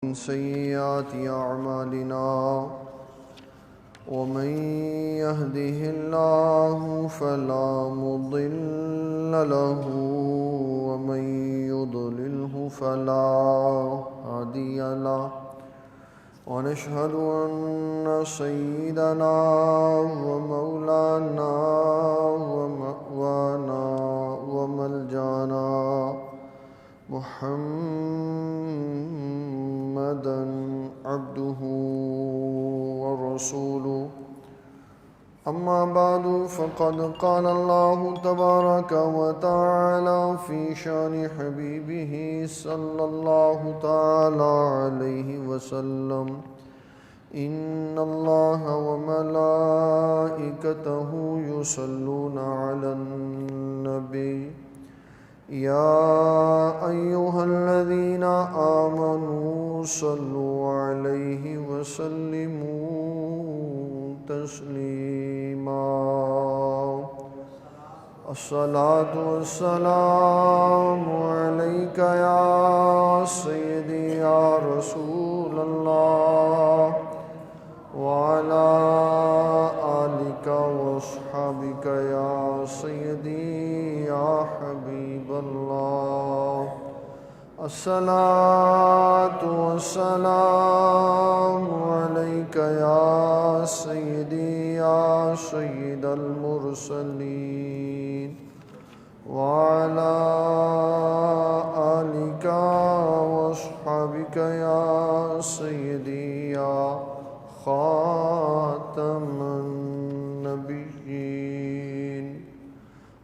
من سيئات أعمالنا ومن يهده الله فلا مضل له ومن يضلله فلا هادي له ونشهد أن سيدنا ومولانا ومأوانا وملجانا محمدا عبده ورسوله. أما بعد فقد قال الله تبارك وتعالى في شان حبيبه صلى الله تعالى عليه وسلم: إن الله وملائكته يصلون على النبي يا أيها الذين آمنوا صلوا عليه وسلموا تسليما. الصلاة والسلام عليك يا سيدي يا رسول الله وعلى آلك وأصحابك يا سيدي يا حبيب الله. الصلاة والسلام عليك يا سيدي يا سيد المرسلين وعلى آلك وأصحابك يا سيدي يا خاتم النبيين.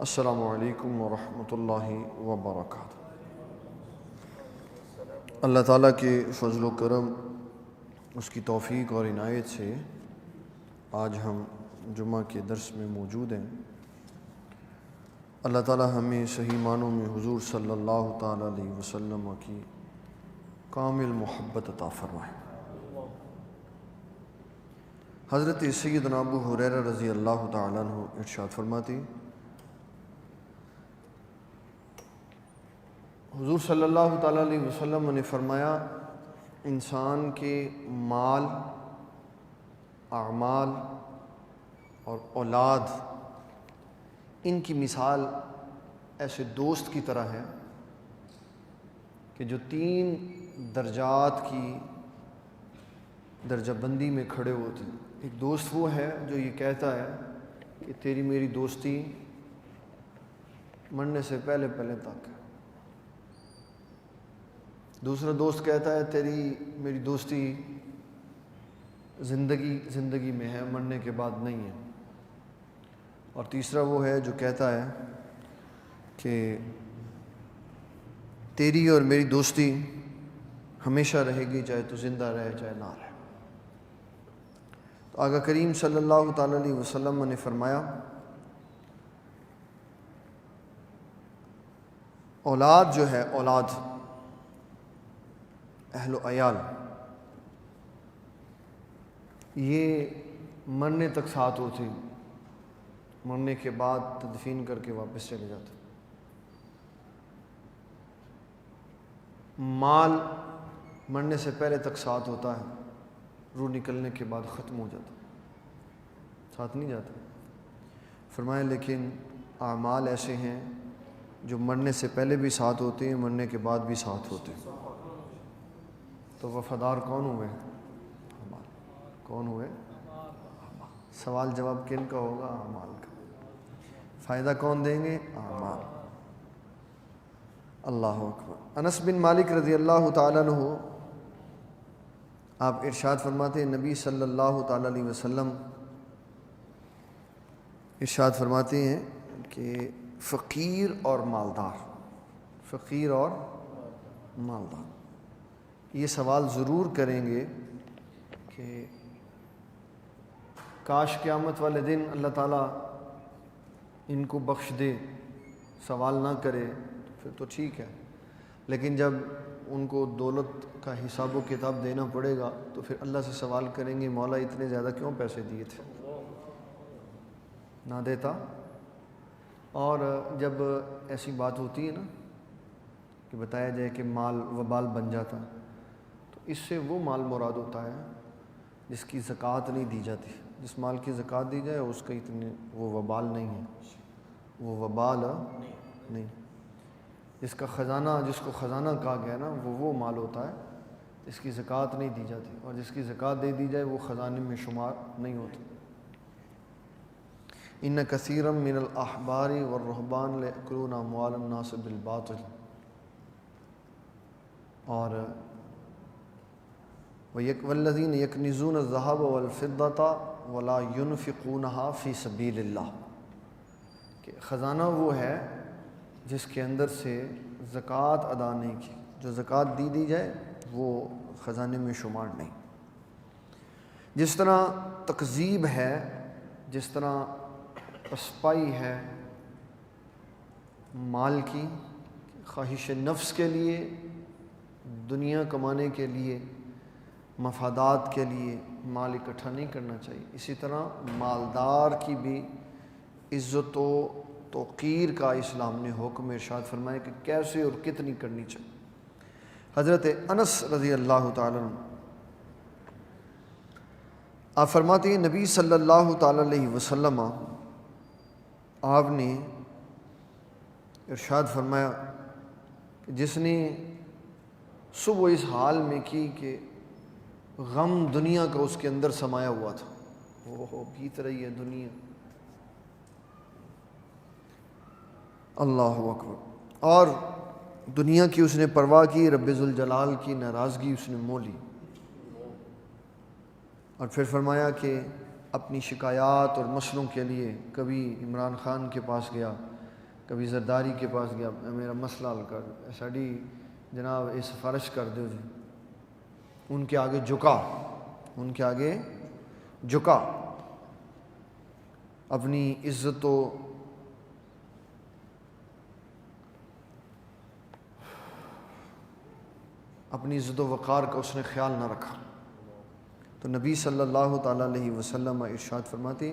السلام علیکم ورحمۃ اللہ وبرکاتہ. اللہ تعالیٰ کے فضل و کرم، اس کی توفیق اور عنایت سے آج ہم جمعہ کے درس میں موجود ہیں. اللہ تعالیٰ ہمیں صحیح معنوں میں حضور صلی اللہ تعالیٰ علیہ وسلم کی کامل محبت عطا فرمائے. حضرت سیدنا ابو ہریرہ رضی اللہ تعالیٰ عنہ ارشاد فرماتے: حضور صلی اللہ تعالیٰ علیہ وسلم نے فرمایا، انسان کے مال، اعمال اور اولاد، ان کی مثال ایسے دوست کی طرح ہے کہ جو 3 درجات کی درجہ بندی میں کھڑے ہوتے ہیں. ایک دوست وہ ہے جو یہ کہتا ہے کہ تیری میری دوستی مرنے سے پہلے تک. دوسرا دوست کہتا ہے تیری میری دوستی زندگی میں ہے، مرنے کے بعد نہیں ہے. اور تیسرا وہ ہے جو کہتا ہے کہ تیری اور میری دوستی ہمیشہ رہے گی، چاہے تو زندہ رہے چاہے نہ رہے. تو آقا کریم صلی اللہ تعالیٰ علیہ وسلم نے فرمایا، اولاد جو ہے، اولاد اہل و عیال، یہ مرنے تک ساتھ ہوتے، مرنے کے بعد تدفین کر کے واپس چلے جاتے. مال مرنے سے پہلے تک ساتھ ہوتا ہے، روح نکلنے کے بعد ختم ہو جاتا، ساتھ نہیں جاتا. فرمایا لیکن اعمال ایسے ہیں جو مرنے سے پہلے بھی ساتھ ہوتے ہیں، مرنے کے بعد بھی ساتھ ہوتے ہیں. تو وفادار کون ہوئے؟ اعمال. کون ہوئے؟ سوال جواب کن کا ہوگا؟ اعمال کا. فائدہ کون دیں گے؟ اعمال. اللہ اکبر. انس بن مالک رضی اللہ تعالیٰ عنہ آپ ارشاد فرماتے ہیں، نبی صلی اللہ تعالیٰ علیہ وسلم ارشاد فرماتے ہیں کہ فقیر اور مالدار یہ سوال ضرور کریں گے کہ کاش قیامت والے دن اللہ تعالیٰ ان کو بخش دے، سوال نہ کرے پھر تو ٹھیک ہے، لیکن جب ان کو دولت کا حساب و کتاب دینا پڑے گا تو پھر اللہ سے سوال کریں گے، مولا اتنے زیادہ کیوں پیسے دیے تھے، نہ دیتا. اور جب ایسی بات ہوتی ہے نا کہ بتایا جائے کہ مال وبال بن جاتا، تو اس سے وہ مال مراد ہوتا ہے جس کی زکوٰۃ نہیں دی جاتی. جس مال کی زکوٰۃ دی جائے اس کا وہ وبال نہیں ہے، وہ وبال نہیں. جس کا خزانہ، جس کو خزانہ کہا گیا نا، وہ مال ہوتا ہے جس کی زکوٰۃ نہیں دی جاتی، اور جس کی زکوٰۃ دے دی جائے وہ خزانے میں شمار نہیں ہوتا. ان کثیرا من الاحبار والرہبان لیأکلون اموال الناس بالباطل. اور والذین یکنزون الذہب والفضة ولا ينفقونها فی سبیل اللہ، کہ خزانہ وہ ہے جس کے اندر سے زکوٰۃ ادا نہیں کی. جو زکوٰۃ دی جائے وہ خزانے میں شمار نہیں. جس طرح تکذیب ہے، جس طرح پسپائی ہے مال کی، خواہش نفس کے لیے، دنیا کمانے کے لیے، مفادات کے لیے مال اکٹھا نہیں کرنا چاہیے، اسی طرح مالدار کی بھی عزت و توقیر کا اسلام نے حکم ارشاد فرمایا کہ کیسے اور کتنی کرنی چاہیے. حضرت انس رضی اللہ تعالیٰ عنہ آپ فرماتے ہیں نبی صلی اللہ تعالیٰ علیہ وسلم آپ نے ارشاد فرمایا کہ جس نے صبح اس حال میں کی کہ غم دنیا کا اس کے اندر سمایا ہوا تھا، وہ بیت رہی ہے دنیا، اللہ اکبر، اور دنیا کی اس نے پرواہ کی، رب ذوالجلال کی ناراضگی اس نے مول لی. اور پھر فرمایا کہ اپنی شکایات اور مسئلوں کے لیے کبھی عمران خان کے پاس گیا، کبھی زرداری کے پاس گیا، میرا مسئلہ حل کر، ساڑی جناب یہ سفارش کر دو جی. ان کے آگے جھکا، ان کے آگے جھکا، اپنی عزت و وقار کا اس نے خیال نہ رکھا. تو نبی صلی اللہ تعالیٰ علیہ وسلم ارشاد فرماتے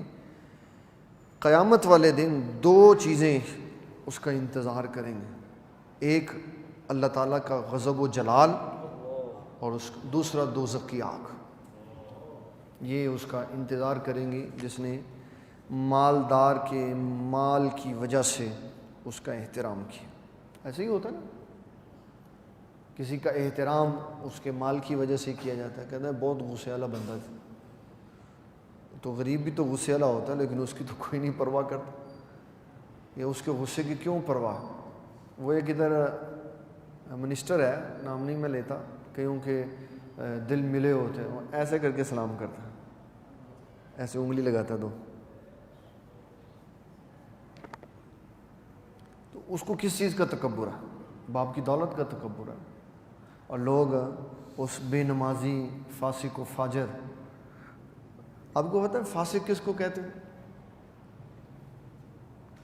قیامت والے دن دو چیزیں اس کا انتظار کریں گے، ایک اللہ تعالیٰ کا غضب و جلال، اور دوسرا دوزخ کی آگ. یہ اس کا انتظار کریں گے جس نے مالدار کے مال کی وجہ سے اس کا احترام کیا. ایسے ہی ہوتا ہے نا، کسی کا احترام اس کے مال کی وجہ سے کیا جاتا ہے. کہتے ہیں بہت غصے والا بندہ تھا، تو غریب بھی تو غصے والا ہوتا ہے لیکن اس کی تو کوئی نہیں پرواہ کرتا. یہ اس کے غصے کی کیوں پرواہ؟ وہ ایک ادھر منسٹر ہے، نام نہیں میں لیتا، کیوں کہ دل ملے ہوتے ہیں، ایسے کر کے سلام کرتا ہے، ایسے انگلی لگاتا ہے. تو اس کو کس چیز کا تکبر ہے؟ باپ کی دولت کا تکبر ہے. اور لوگ اس بے نمازی فاسق و فاجر، آپ کو پتہ ہے فاسق کس کو کہتے ہیں؟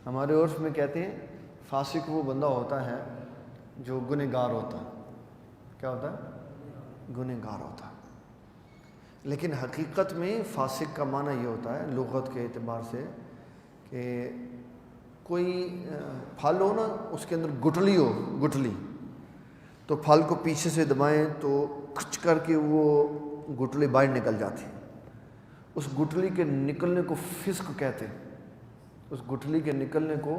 ہمارے عرف میں کہتے ہیں فاسق وہ بندہ ہوتا ہے جو گنہگار ہوتا ہے. کیا ہوتا ہے؟ گنہگار ہوتا ہے. لیکن حقیقت میں فاسق کا معنی یہ ہوتا ہے لغت کے اعتبار سے کہ کوئی پھل ہو نا، اس کے اندر گٹھلی ہو، گٹھلی، تو پھل کو پیچھے سے دبائیں تو کھچ کر کے وہ گٹھلی باہر نکل جاتی ہے. اس گٹھلی کے نکلنے کو فسق کہتے ہیں. اس گٹھلی کے نکلنے کو،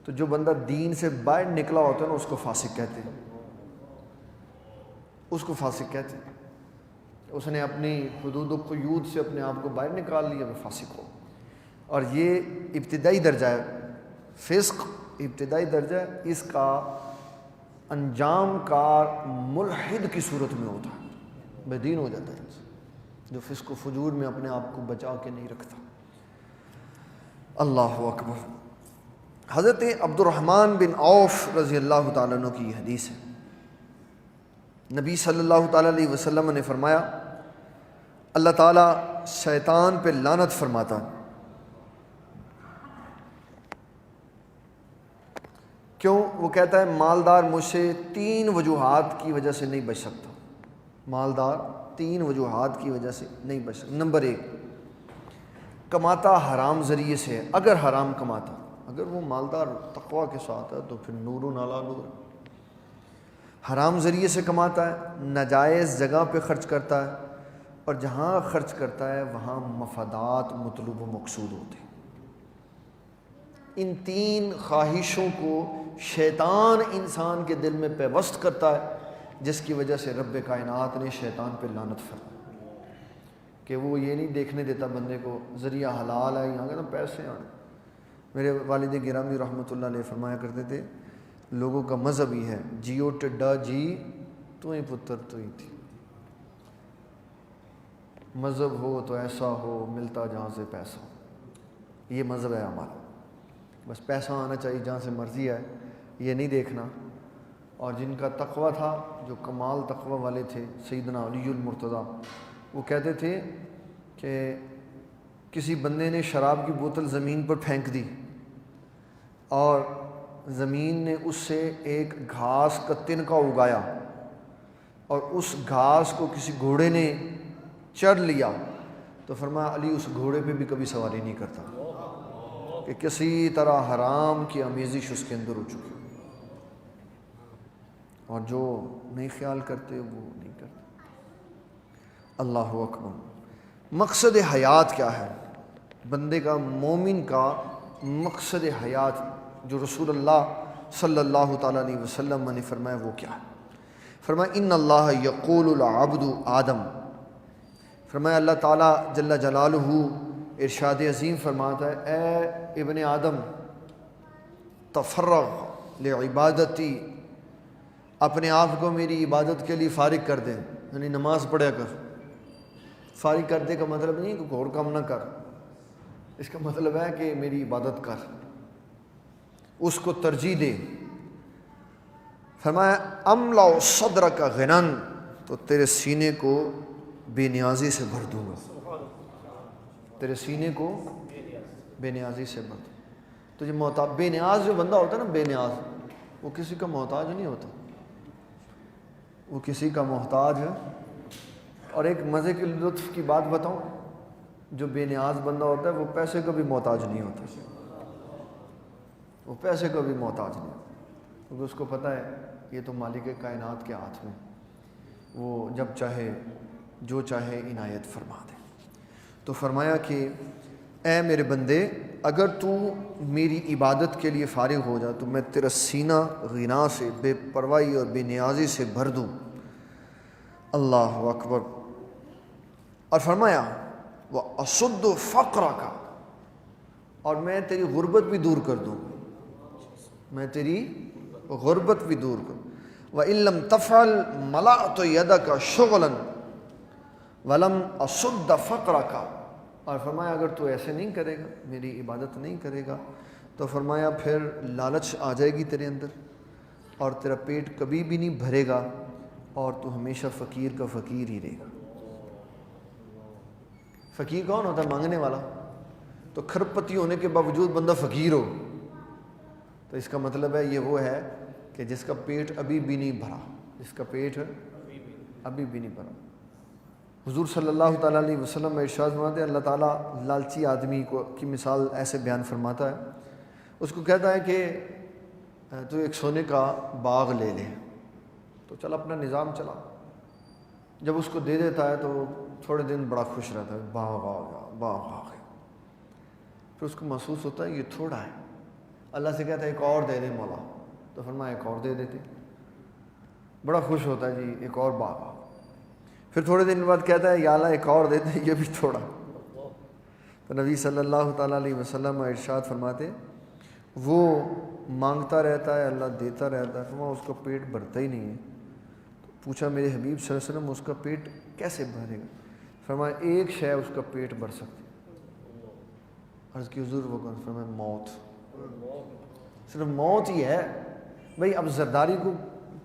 تو جو بندہ دین سے باہر نکلا ہوتا ہے نا اس کو فاسق کہتے ہیں، اس کو فاسق کہتے ہیں. اس نے اپنی حدود و قیود سے اپنے آپ کو باہر نکال لیا، وہ فاسق ہو. اور یہ ابتدائی درجہ ہے، فسق ابتدائی درجہ ہے. اس کا انجام کار ملحد کی صورت میں ہوتا ہے، بے دین ہو جاتا ہے جو فسق و فجور میں اپنے آپ کو بچا کے نہیں رکھتا. اللہ اکبر. حضرت عبد الرحمن بن عوف رضی اللہ تعالیٰ عنہ کی حدیث ہے، نبی صلی اللہ تعالیٰ علیہ وسلم نے فرمایا اللہ تعالیٰ شیطان پہ لعنت فرماتا. کیوں؟ وہ کہتا ہے مالدار مجھ سے 3 وجوہات کی وجہ سے نہیں بچ سکتا. مالدار 3 وجوہات کی وجہ سے نہیں بچ سکتا. نمبر 1، کماتا حرام ذریعے سے. اگر حرام کماتا، اگر وہ مالدار تقوی کے ساتھ ہے تو پھر نور علی نور. حرام ذریعے سے کماتا ہے، ناجائز جگہ پہ خرچ کرتا ہے، اور جہاں خرچ کرتا ہے وہاں مفادات مطلوب و مقصود ہوتے ہیں۔ ان تین خواہشوں کو شیطان انسان کے دل میں پیوست کرتا ہے، جس کی وجہ سے رب کائنات نے شیطان پہ لعنت فرمائی کہ وہ یہ نہیں دیکھنے دیتا بندے کو ذریعہ حلال ہے، یہاں نا پیسے آنے۔ میرے والد گرامی رحمۃ اللہ علیہ فرمایا کرتے تھے، لوگوں کا مذہب ہی ہے جیو ٹڈا جی تو ہی پتر تو ہی تھی، مذہب ہو تو ایسا ہو ملتا جہاں سے پیسہ ہو، یہ مذہب ہے ہمارا، بس پیسہ آنا چاہیے جہاں سے مرضی ہے، یہ نہیں دیکھنا۔ اور جن کا تقویٰ تھا، جو کمال تقویٰ والے تھے، سیدنا علی المرتضیٰ، وہ کہتے تھے کہ کسی بندے نے شراب کی بوتل زمین پر پھینک دی اور زمین نے اس سے ایک گھاس کا تنکا اگایا اور اس گھاس کو کسی گھوڑے نے چر لیا، تو فرمایا علی اس گھوڑے پہ بھی کبھی سواری نہیں کرتا کہ کسی طرح حرام کی آمیزش اس کے اندر ہو چکی، اور جو نہیں خیال کرتے وہ نہیں کرتے۔ اللہ اکبر۔ مقصد حیات کیا ہے؟ بندے کا، مومن کا مقصد حیات جو رسول اللہ صلی اللہ تعالیٰ علیہ وسلم نے فرمایا وہ کیا ہے؟ فرمایا ان اللہ یقول العبد آدم، فرمایا اللہ تعالیٰ جل جلالہ ارشاد عظیم فرماتا ہے، اے ابن آدم تفرغ لعبادتی، اپنے آپ کو میری عبادت کے لیے فارغ کر دیں، یعنی نماز پڑھیا کر۔ فارغ کر دے کا مطلب نہیں کہ اور کام نہ کر، اس کا مطلب ہے کہ میری عبادت کر، اس کو ترجیح دے۔ فرمایا املا صدرک غنن، تو تیرے سینے کو بے نیازی سے بھر دوں گا، تیرے سینے کو بے نیازی سے بھر دوں۔ تو یہ محتاج، بے نیاز جو بندہ ہوتا ہے نا، بے نیاز، وہ کسی کا محتاج نہیں ہوتا، وہ کسی کا محتاج ہے۔ اور ایک مزے کے لطف کی بات بتاؤں، جو بے نیاز بندہ ہوتا ہے وہ پیسے کا بھی محتاج نہیں ہوتا، وہ پیسے کا بھی محتاج نہیں ہوتا، کیونکہ اس کو پتہ ہے یہ تو مالک کائنات کے ہاتھ میں، وہ جب چاہے جو چاہے عنایت فرما دے۔ تو فرمایا کہ اے میرے بندے، اگر تو میری عبادت کے لیے فارغ ہو جا تو میں تیرا سینہ غنا سے، بے پرواہی اور بے نیازی سے بھر دوں۔ اللہ اکبر۔ اور فرمایا وَأَصُدُّ فَقْرَكَ، اور میں تیری غربت بھی دور کر دوں، میں تیری غربت بھی دور کر دوں۔ وَإِن لَمْ تَفْعَلْ مَلَأْتُ يَدَكَ شُغْلًا وَلَمْ أَصُدَّ فَقْرَكَ، اور فرمایا اگر تو ایسے نہیں کرے گا، میری عبادت نہیں کرے گا، تو فرمایا پھر لالچ آ جائے گی تیرے اندر، اور تیرا پیٹ کبھی بھی نہیں بھرے گا، اور تو ہمیشہ فقیر کا فقیر ہی رہے گا۔ فقیر کون ہوتا ہے؟ مانگنے والا۔ تو کھرب پتی ہونے کے باوجود بندہ فقیر ہو تو اس کا مطلب ہے یہ وہ ہے کہ جس کا پیٹ ابھی بھی نہیں بھرا، جس کا پیٹ ابھی بھی نہیں بھرا۔ حضور صلی اللہ تعالیٰ علیہ وسلم میں ارشاد فرماتے ہیں، اللہ تعالیٰ لالچی آدمی کو کی مثال ایسے بیان فرماتا ہے، اس کو کہتا ہے کہ تو ایک سونے کا باغ لے لے، تو چل اپنا نظام چلا۔ جب اس کو دے دیتا ہے تو تھوڑے دن بڑا خوش رہتا ہے، باغ آ گیا، باغ آ گیا، پھر اس کو محسوس ہوتا ہے یہ تھوڑا ہے، اللہ سے کہتا ہے ایک اور دے دے مولا، تو فرمایا ایک اور دے دیتے، بڑا خوش ہوتا ہے جی ایک اور باغ آ۔ پھر تھوڑے دن بعد کہتا ہے یا اللہ ایک اور دے دے، یہ بھی تھوڑا۔ تو نبی صلی اللہ تعالیٰ علیہ وسلم ارشاد فرماتے وہ مانگتا رہتا ہے، اللہ دیتا رہتا ہے، فرمایا اس کا پیٹ بھرتا ہی نہیں ہے۔ پوچھا میرے حبیب صلی اللہ علیہ وسلم اس کا پیٹ کیسے بھرے گا؟ فرمایا ایک شے اس کا پیٹ بھر سکتی۔ عرض کی حضور وہ کون؟ فرمایا موت، صرف موت ہی ہے۔ بھئی اب زرداری کو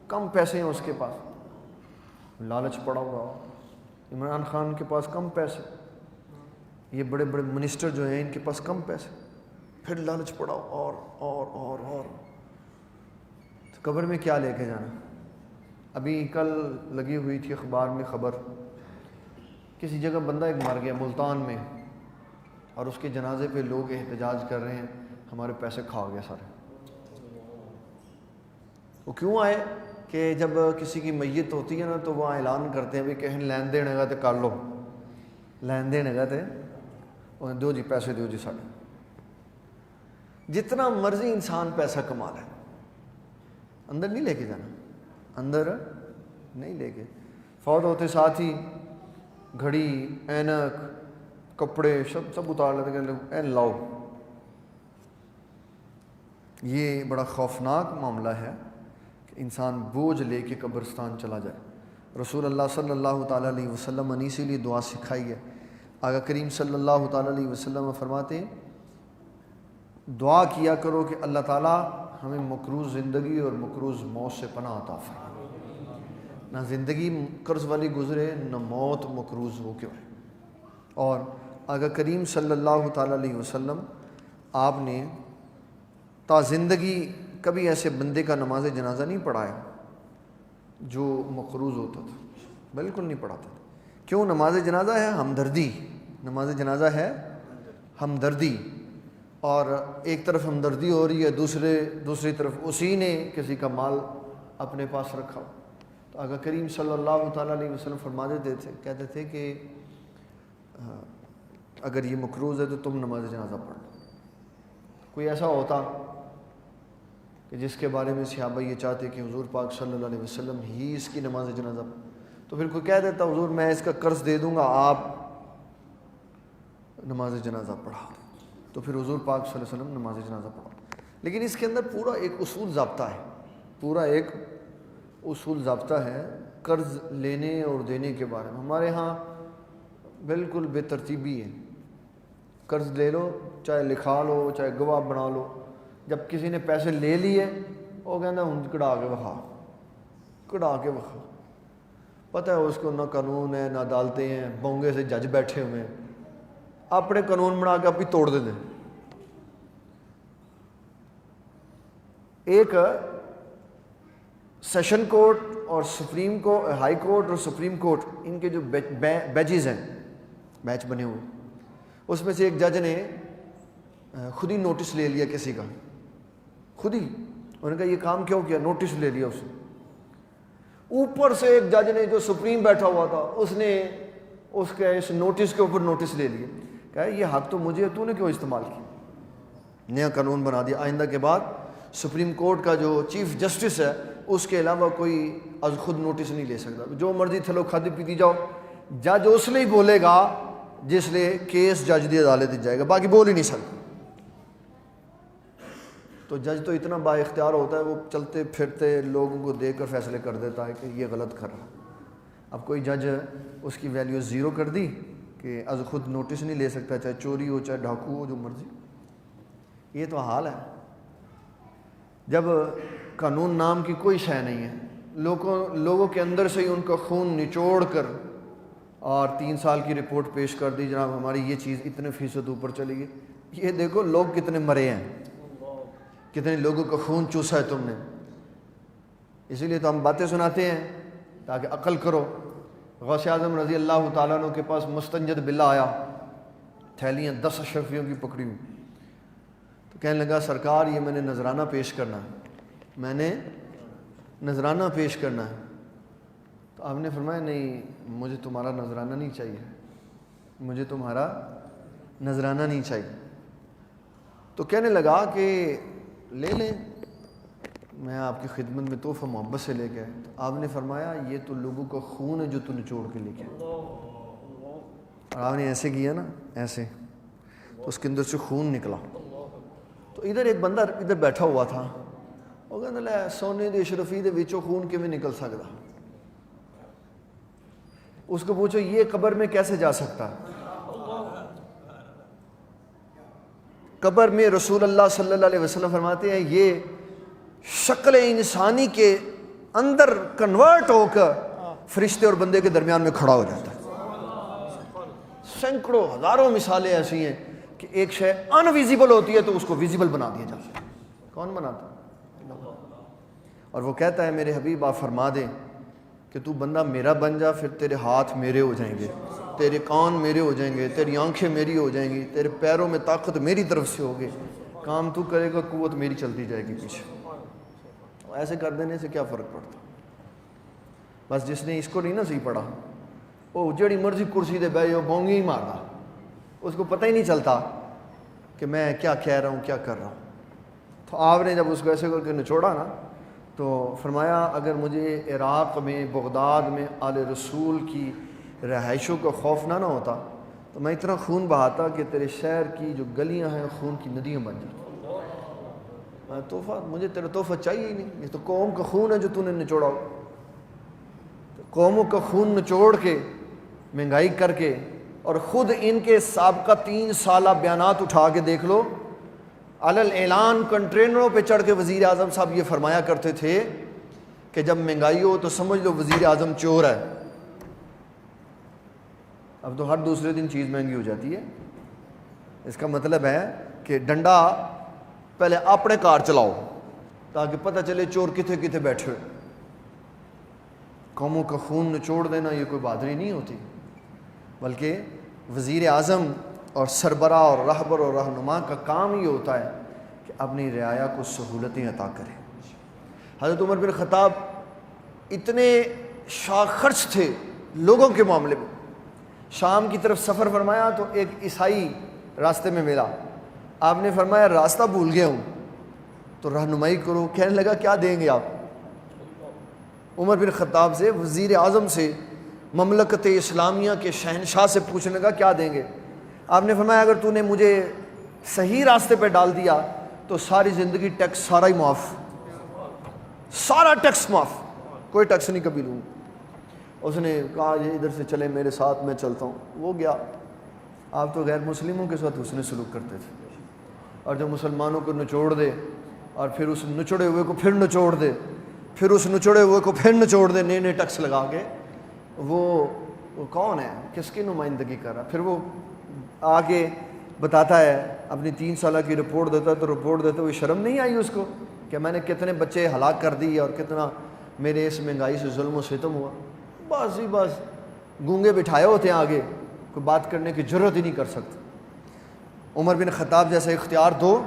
کم پیسے ہیں اس کے پاس، لالچ پڑا ہوا، عمران خان کے پاس کم پیسے، یہ بڑے بڑے منسٹر جو ہیں ان کے پاس کم پیسے، پھر لالچ پڑا اور تو قبر میں کیا لے کے جانا؟ ابھی کل لگی ہوئی تھی اخبار میں خبر، کسی جگہ بندہ ایک مر گیا ملتان میں، اور اس کے جنازے پہ لوگ احتجاج کر رہے ہیں ہمارے پیسے کھا گیا سارے۔ وہ کیوں آئے کہ جب کسی کی میت ہوتی ہے نا تو وہاں اعلان کرتے ہیں بھی کہیں لین دین ہے تو کر لو، لین دین ہے تو دو جی پیسے دیو جی ساڑھے. جتنا مرضی انسان پیسہ کما لے، اندر نہیں لے کے جانا، اندر نہیں لے کے. فوت ہوتے ساتھ ہی گھڑی، اینک، کپڑے سب اتار لیتے کہ این لاؤ. یہ بڑا خوفناک معاملہ ہے کہ انسان بوجھ لے کے قبرستان چلا جائے. رسول اللہ صلی اللہ تعالیٰ علیہ وسلم نے اسی لیے دعا سکھائی ہے. آقا کریم صلی اللہ تعالیٰ علیہ وسلم فرماتے ہیں دعا کیا کرو کہ اللہ تعالیٰ ہمیں مکروز زندگی اور مکروز موت سے پناہ عطا فرمائے. نہ زندگی قرض والی گزرے، نہ موت مکروز ہو کے. اور آقا کریم صلی اللہ تعالیٰ علیہ وسلم آپ نے تا زندگی کبھی ایسے بندے کا نماز جنازہ نہیں پڑھایا جو مقروض ہوتا تھا، بالکل نہیں پڑھاتا تھا. کیوں؟ نماز جنازہ ہے ہمدردی، نماز جنازہ ہے ہمدردی، اور ایک طرف ہمدردی ہو رہی ہے، دوسری طرف اسی نے کسی کا مال اپنے پاس رکھا. تو آقا کریم صلی اللہ تعالیٰ علیہ وسلم فرما دیتے تھے، کہتے تھے کہ اگر یہ مقروض ہے تو تم نماز جنازہ پڑھ لو. کوئی ایسا ہوتا کہ جس کے بارے میں صحابہ یہ چاہتے کہ حضور پاک صلی اللہ علیہ وسلم ہی اس کی نماز جنازہ تو پھر کوئی کہہ دیتا حضور میں اس کا قرض دے دوں گا، آپ نماز جنازہ پڑھا. تو پھر حضور پاک صلی اللہ علیہ وسلم نماز جنازہ پڑھا. لیکن اس کے اندر پورا ایک اصول ضابطہ ہے، پورا ایک اصول ضابطہ ہے قرض لینے اور دینے کے بارے میں. ہمارے ہاں بالکل بے ترتیبی ہے. قرض لے لو، چاہے لکھا لو، چاہے گواہ بنا لو. جب کسی نے پیسے لے لیے وہ کہنا ہوں کڑا کے وکھا، کڑا کے وکھا. پتہ ہے اس کو نہ قانون ہے نہ عدالتیں ہیں، بونگے سے جج بیٹھے ہوئے ہیں، اپنے قانون بنا کے اپنی توڑ دیتے ہیں. ایک سیشن کورٹ اور سپریم کورٹ، ہائی کورٹ اور سپریم کورٹ، ان کے جو بیچز ہیں، بیچ بنے ہوئے، اس میں سے ایک جج نے خود ہی نوٹس لے لیا کسی کا، خود ہی. انہوں نے کہا یہ کام کیوں کیا؟ نوٹس لے لیا اس نے. اوپر سے ایک جج نے جو سپریم بیٹھا ہوا تھا اس نے اس کے اس نوٹس کے اوپر نوٹس لے لیے، کہا یہ حق تو مجھے ہے، تو نے کیوں استعمال کیا؟ نیا قانون بنا دیا، آئندہ کے بعد سپریم کورٹ کا جو چیف جسٹس ہے اس کے علاوہ کوئی از خود نوٹس نہیں لے سکتا. جو مرضی تھلو کھاتی پیتی جاؤ، جج اس لیے بولے گا جس لیے کیس جج دی عدالت جائے گا، باقی بول ہی نہیں سکتا. تو جج تو اتنا با اختیار ہوتا ہے، وہ چلتے پھرتے لوگوں کو دیکھ کر فیصلے کر دیتا ہے کہ یہ غلط کر رہا. اب کوئی جج اس کی ویلیو زیرو کر دی کہ از خود نوٹس نہیں لے سکتا، چاہے چوری ہو چاہے ڈاکو ہو، جو مرضی. یہ تو حال ہے جب قانون نام کی کوئی شے نہیں ہے. لوگوں کے اندر سے ہی ان کا خون نچوڑ کر اور 3 سال کی رپورٹ پیش کر دی، جناب ہماری یہ چیز اتنے فیصد اوپر چلی گئی. یہ دیکھو لوگ کتنے مرے ہیں، کتنے لوگوں کا خون چوسا ہے تم نے. اسی لیے تو ہم باتیں سناتے ہیں تاکہ عقل کرو. غوث اعظم رضی اللہ تعالیٰ عنہ کے پاس مستنجد باللہ آیا، تھیلیاں 10 اشرفیوں کی پکڑی ہوئی. تو کہنے لگا سرکار یہ میں نے نذرانہ پیش کرنا ہے، میں نے نذرانہ پیش کرنا ہے. تو آپ نے فرمایا نہیں مجھے تمہارا نذرانہ نہیں چاہیے، مجھے تمہارا نذرانہ نہیں چاہیے. تو کہنے لگا کہ لے لیں، میں آپ کی خدمت میں تحفہ محبت سے لے کے آیا. تو آپ نے فرمایا یہ تو لوگوں کا خون ہے جو تو نچوڑ کے لے کے آیا. اور آپ نے ایسے کیا نا، ایسے، تو اس کے اندر سے خون نکلا. تو ادھر ایک بندہ ادھر بیٹھا ہوا تھا، وہ کہنے لگا سونے دی اشرفی دے وچوں خون کیویں نکل سکتا؟ اس کو پوچھو یہ قبر میں کیسے جا سکتا؟ قبر میں رسول اللہ صلی اللہ علیہ وسلم فرماتے ہیں یہ شکل انسانی کے اندر کنورٹ ہو کر فرشتے اور بندے کے درمیان میں کھڑا ہو جاتا ہے. سینکڑوں ہزاروں مثالیں ایسی ہیں کہ ایک شے انویزیبل ہوتی ہے تو اس کو ویزیبل بنا دیا جاتا ہے. کون بناتا ہے؟ اور وہ کہتا ہے میرے حبیب آپ فرما دیں کہ تو بندہ میرا بن جا، پھر تیرے ہاتھ میرے ہو جائیں گے، تیرے کان میرے ہو جائیں گے، تیری آنکھیں میری ہو جائیں گی، تیرے پیروں میں طاقت میری طرف سے ہوگی، کام تو کرے گا، قوت میری چلتی جائے گی پیچھے. ایسے کر دینے سے کیا فرق پڑتا؟ بس جس نے اس کو نہیں نا صحیح پڑھا وہ جڑی مرضی کرسی دے بیٹھے بونگی ہی ماردا، اس کو پتہ ہی نہیں چلتا کہ میں کیا کہہ رہا ہوں کیا کر رہا ہوں۔ تو آپ نے جب اس کو ایسے کر کے نچوڑا نا تو فرمایا اگر مجھے عراق میں بغداد میں آل رسول کی رہائشوں کا خوف نہ ہوتا تو میں اتنا خون بہاتا کہ تیرے شہر کی جو گلیاں ہیں خون کی ندیاں بن جاتی۔ تحفہ مجھے تیرا تحفہ چاہیے ہی نہیں، یہ تو قوم کا خون ہے جو تو نے نچوڑا ہو۔ قوموں کا خون نچوڑ کے مہنگائی کر کے اور خود ان کے سابقہ 3 سالہ بیانات اٹھا کے دیکھ لو، علل اعلان کنٹینروں پہ چڑھ کے وزیر اعظم صاحب یہ فرمایا کرتے تھے کہ جب مہنگائی ہو تو سمجھ لو وزیر اعظم چور ہے۔ اب تو ہر دوسرے دن چیز مہنگی ہو جاتی ہے۔ اس کا مطلب ہے کہ ڈنڈا پہلے اپنے کار چلاؤ تاکہ پتہ چلے چور کتنے کتنے بیٹھے ہوئے۔ قوموں کا خون نچوڑ دینا یہ کوئی بہادری نہیں ہوتی، بلکہ وزیر اعظم اور سربراہ اور رہبر اور رہنما کا کام یہ ہوتا ہے کہ اپنی رعایا کو سہولتیں عطا کرے۔ حضرت عمر بن خطاب اتنے شاخرچ تھے لوگوں کے معاملے میں۔ شام کی طرف سفر فرمایا تو ایک عیسائی راستے میں ملا، آپ نے فرمایا راستہ بھول گیا ہوں، تو رہنمائی کرو۔ کہنے لگا کیا دیں گے آپ؟ عمر بن خطاب سے، وزیر اعظم سے، مملکت اسلامیہ کے شہنشاہ سے پوچھنے لگا کیا دیں گے؟ آپ نے فرمایا اگر تو نے مجھے صحیح راستے پہ ڈال دیا تو ساری زندگی ٹیکس سارا ہی معاف، سارا ٹیکس معاف، کوئی ٹیکس نہیں کبھی لوں۔ اس نے کہا یہ ادھر سے چلے میرے ساتھ، میں چلتا ہوں۔ وہ گیا۔ آپ تو غیر مسلموں کے ساتھ حسن سلوک کرتے تھے، اور جو مسلمانوں کو نچوڑ دے اور پھر اس نچوڑے ہوئے کو پھر نچوڑ دے، پھر اس نچوڑے ہوئے کو پھر نچوڑ دے، نئے نئے ٹیکس لگا کے، وہ کون ہے؟ کس کی نمائندگی کر رہا؟ پھر وہ آ کے بتاتا ہے، اپنی 3 سالہ کی رپورٹ دیتا ہے، تو رپورٹ دیتے ہوئے شرم نہیں آئی اس کو کہ میں نے کتنے بچے ہلاک کر دی اور کتنا میرے اس مہنگائی سے ظلم و ستم ہوا۔ بس ہی بس گونگے بٹھائے ہوتے ہیں، آگے کوئی بات کرنے کی جرت ہی نہیں کر سکتے۔ عمر بن خطاب جیسا اختیار دو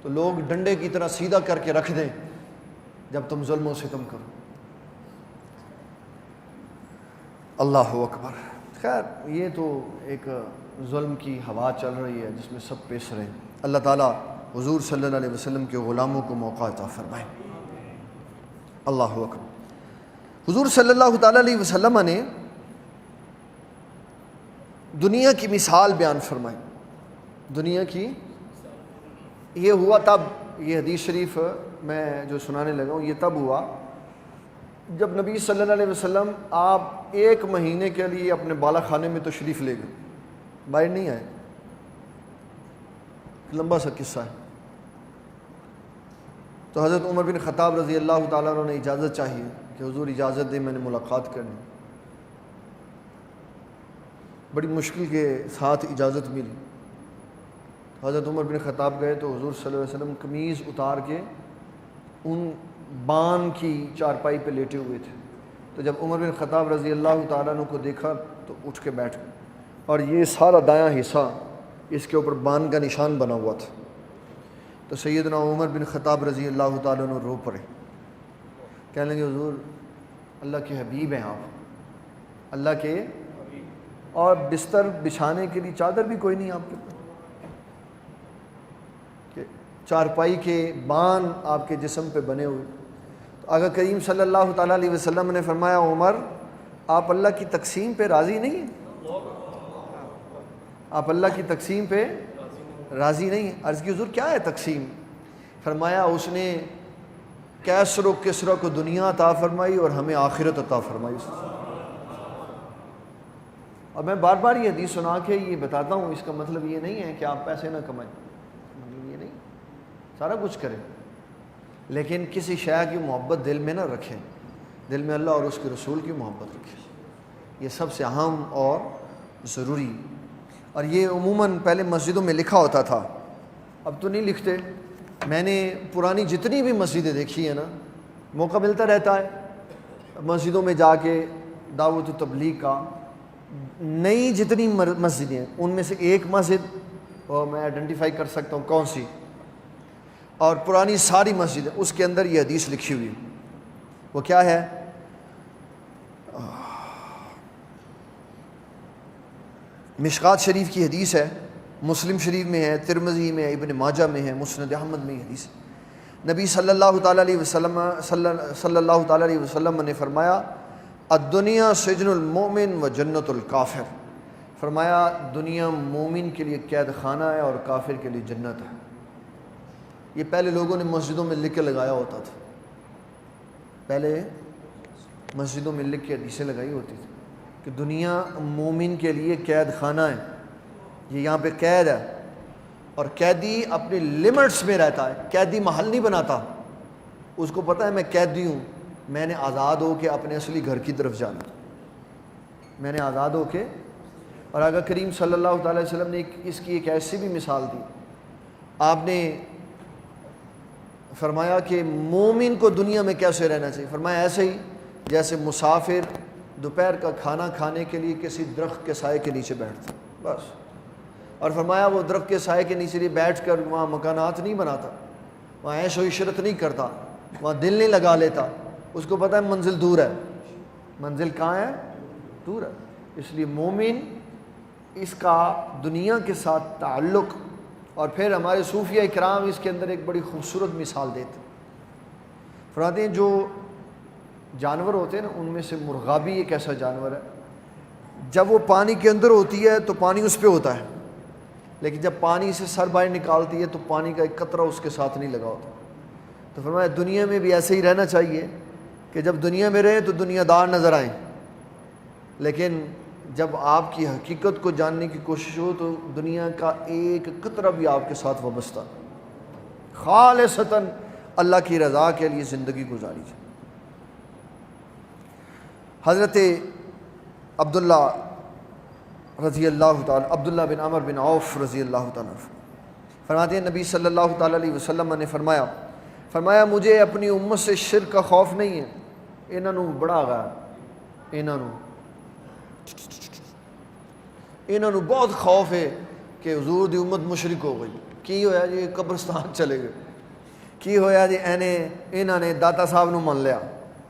تو لوگ ڈنڈے کی طرح سیدھا کر کے رکھ دیں جب تم ظلم و ستم کرو۔ اللہ اکبر۔ خیر یہ تو ایک ظلم کی ہوا چل رہی ہے جس میں سب پیش رہے ہیں۔ اللہ تعالیٰ حضور صلی اللہ علیہ وسلم کے غلاموں کو موقع عطا فرمائے۔ اللہ اکبر۔ حضور صلی اللہ تعالیٰ علیہ وسلم نے دنیا کی مثال بیان فرمائی۔ دنیا کی یہ ہوا تب، یہ حدیث شریف میں جو سنانے لگا ہوں یہ تب ہوا جب نبی صلی اللہ علیہ وسلم آپ 1 مہینے کے لیے اپنے بالا خانے میں تشریف لے گئے، باہر نہیں آئے۔ لمبا سا قصہ ہے۔ تو حضرت عمر بن خطاب رضی اللہ تعالیٰ عنہ نے اجازت چاہیے کہ حضور اجازت دیں، میں نے ملاقات کرنی۔ بڑی مشکل کے ساتھ اجازت ملی۔ حضرت عمر بن خطاب گئے تو حضور صلی اللہ علیہ وسلم قمیض اتار کے ان بان کی چارپائی پہ لیٹے ہوئے تھے۔ تو جب عمر بن خطاب رضی اللہ تعالیٰ عنہ کو دیکھا تو اٹھ کے بیٹھ گئے، اور یہ سارا دایاں حصہ اس کے اوپر بان کا نشان بنا ہوا تھا۔ تو سیدنا عمر بن خطاب رضی اللہ تعالیٰ عنہ رو پڑے، کہنے لگے حضور اللہ کے حبیب ہیں آپ، اللہ کے، اور بستر بچھانے کے لیے چادر بھی کوئی نہیں آپ کے پاس، کہ چارپائی کے بان آپ کے جسم پہ بنے ہوئے۔ تو آقا کریم صلی اللہ تعالیٰ علیہ وسلم نے فرمایا عمر آپ اللہ کی تقسیم پہ راضی نہیں ہیں؟ آپ اللہ کی تقسیم پہ راضی نہیں ہیں؟ عرض کی حضور کیا ہے تقسیم؟ فرمایا اس نے کیسر و کسرا کو دنیا عطا فرمائی اور ہمیں آخرت عطا فرمائی۔ اور میں بار بار یہ حدیث سنا کے یہ بتاتا ہوں، اس کا مطلب یہ نہیں ہے کہ آپ پیسے نہ کمائیں، مطلب یہ نہیں، سارا کچھ کریں، لیکن کسی شے کی محبت دل میں نہ رکھیں، دل میں اللہ اور اس کے رسول کی محبت رکھیں، یہ سب سے اہم اور ضروری۔ اور یہ عموماً پہلے مسجدوں میں لکھا ہوتا تھا، اب تو نہیں لکھتے۔ میں نے پرانی جتنی بھی مسجدیں دیکھی ہیں نا، موقع ملتا رہتا ہے مسجدوں میں جا کے دعوت و تبلیغ کا، نئی جتنی مسجدیں ہیں ان میں سے ایک مسجد اور میں آئیڈینٹیفائی کر سکتا ہوں کون سی، اور پرانی ساری مسجدیں اس کے اندر یہ حدیث لکھی ہوئی، وہ کیا ہے؟ مشکات شریف کی حدیث ہے، مسلم شریف میں ہے، ترمذی میں ہے، ابن ماجہ میں ہے، مسند احمد میں یہ حدیث ہے۔ نبی صلی اللہ تعالیٰ علیہ وسلم نے فرمایا الدنیا سجن المؤمن و جنت الکافر، فرمایا دنیا مومن کے لیے قید خانہ ہے اور کافر کے لیے جنت ہے۔ یہ پہلے لوگوں نے مسجدوں میں لکھ کے لگایا ہوتا تھا، پہلے مسجدوں میں لکھ کے حدیثیں لگائی ہوتی تھی کہ دنیا مومن کے لیے قید خانہ ہے، یہ یہاں پہ قید ہے، اور قیدی اپنے لمٹس میں رہتا ہے، قیدی محل نہیں بناتا، اس کو پتہ ہے میں قیدی ہوں، میں نے آزاد ہو کے اپنے اصلی گھر کی طرف جانا، میں نے آزاد ہو کے۔ اور آقا کریم صلی اللہ تعالی وسلم نے اس کی ایک ایسی بھی مثال دی، آپ نے فرمایا کہ مومن کو دنیا میں کیسے رہنا چاہیے، فرمایا ایسے ہی جیسے مسافر دوپہر کا کھانا کھانے کے لیے کسی درخت کے سائے کے نیچے بیٹھتا بس، اور فرمایا وہ درخت کے سائے کے نیچے بیٹھ کر وہاں مکانات نہیں بناتا، وہاں عیش و عشرت نہیں کرتا، وہاں دل نہیں لگا لیتا، اس کو پتہ ہے منزل دور ہے، منزل کہاں ہے؟ دور ہے۔ اس لیے مومن اس کا دنیا کے ساتھ تعلق، اور پھر ہمارے صوفیہ اکرام اس کے اندر ایک بڑی خوبصورت مثال دیتے ہیں، فرماتے ہیں جو جانور ہوتے ہیں نا ان میں سے مرغا بھی ایک ایسا جانور ہے، جب وہ پانی کے اندر ہوتی ہے تو پانی اس پہ ہوتا ہے، لیکن جب پانی سے سر باہر نکالتی ہے تو پانی کا ایک قطرہ اس کے ساتھ نہیں لگا ہوتا۔ تو فرمایا دنیا میں بھی ایسے ہی رہنا چاہیے کہ جب دنیا میں رہیں تو دنیا دار نظر آئیں، لیکن جب آپ کی حقیقت کو جاننے کی کوشش ہو تو دنیا کا ایک قطرہ بھی آپ کے ساتھ وابستہ، خالصتاً اللہ کی رضا کے لیے زندگی گزاری جائے۔ حضرت عبداللہ رضی اللہ تعالیٰ، عبداللہ بن عمر بن عوف رضی اللہ تعالیٰ فرماتے ہیں نبی صلی اللہ تعالیٰ علیہ وسلم نے فرمایا مجھے اپنی امت سے شرک کا خوف نہیں ہے، انہوں بڑا گیا، انہوں بہت خوف ہے کہ حضور دی امت مشرک ہو گئی، کی ہویا جی قبرستان چلے گئے، کی ہویا جی انہوں نے داتا صاحب نو من لیا،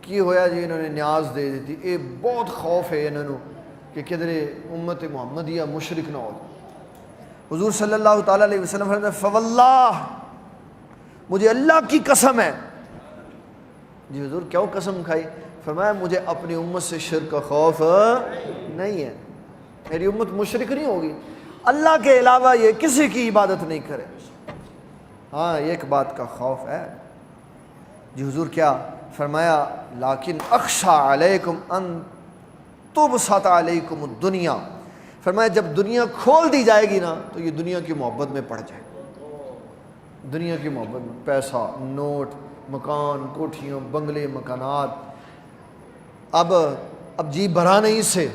کی ہویا جی انہوں نے نیاز دے دیتی، یہ بہت خوف ہے انہوں کہ کدھر امت محمدیہ مشرک نہ ہو۔ حضور صلی اللہ تعالیٰ علیہ وسلم فرماتے ہیں فواللہ، مجھے اللہ کی قسم ہے۔ جی حضور کیوں قسم کھائی؟ فرمایا مجھے اپنی امت سے شرک کا خوف نہیں ہے، میری امت مشرک نہیں ہوگی، اللہ کے علاوہ یہ کسی کی عبادت نہیں کرے، ہاں ایک بات کا خوف ہے۔ جی حضور کیا؟ فرمایا لیکن اخشى علیکم ان تبسط علیکم الدنیا، فرمایا جب دنیا کھول دی جائے گی نا تو یہ دنیا کی محبت میں پڑ جائے، دنیا کی محبت میں، پیسہ، نوٹ، مکان، کوٹھیاں، بنگلے، مکانات، اب جی بھرا نہیں، اس سے